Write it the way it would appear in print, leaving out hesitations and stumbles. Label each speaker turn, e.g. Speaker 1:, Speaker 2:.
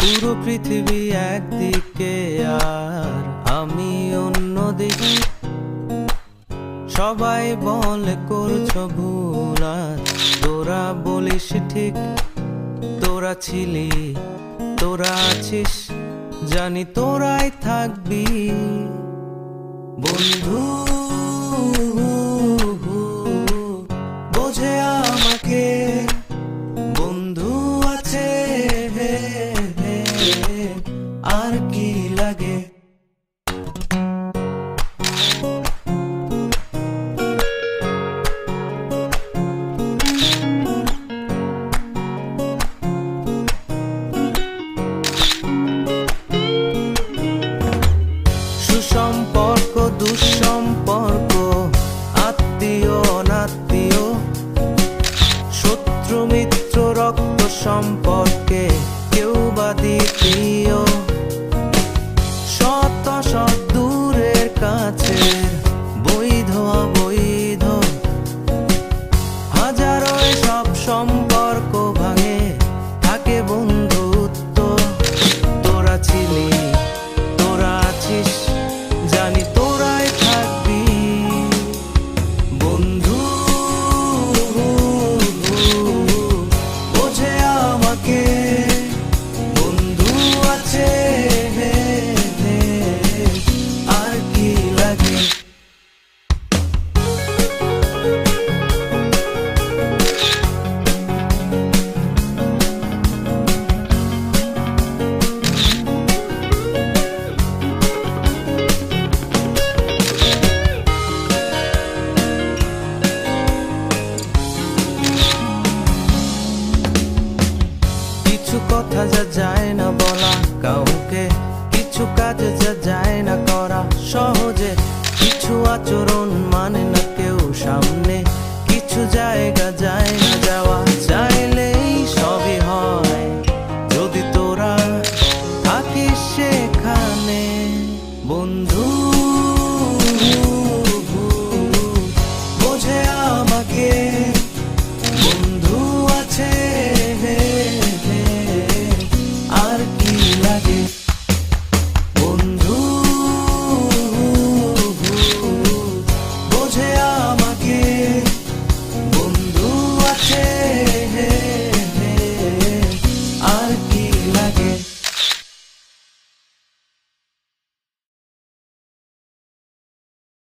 Speaker 1: পুরো পৃথিবী একদিকে আর আমি অন্যদিকে। সবাই বলে করছো ভুল, আর তোরা বলিস ঠিক। তোরা ছিলি, তোরা আছিস, জানি তোরাই থাকবি বন্ধু। বোঝে আমাকে বন্ধু আছে, আর কি লাগে। সুসম্পর্ক দুঃসম্পর্ক, আত্মীয় অনাত্মীয়, শত্রু মিত্র রক্ত সম্পর্কে কেউ বা দ্বিতীয়। শত শত দূরের কাছের, বৈধ অবৈধ, হাজারো সব সম্পর্ক ভাঙে, থাকে বন্ধুত্ব। তোরা ছিলি, তোরা আছিস, জানি তোরাই থাকবি বন্ধু। বোঝে আমাকে বন্ধু আছে, আর কি লাগে। কিছু কথা যা যায় না বলা কাউকে, কিছু কাজ যা যায় না করা সহজে, কিছু আচরণ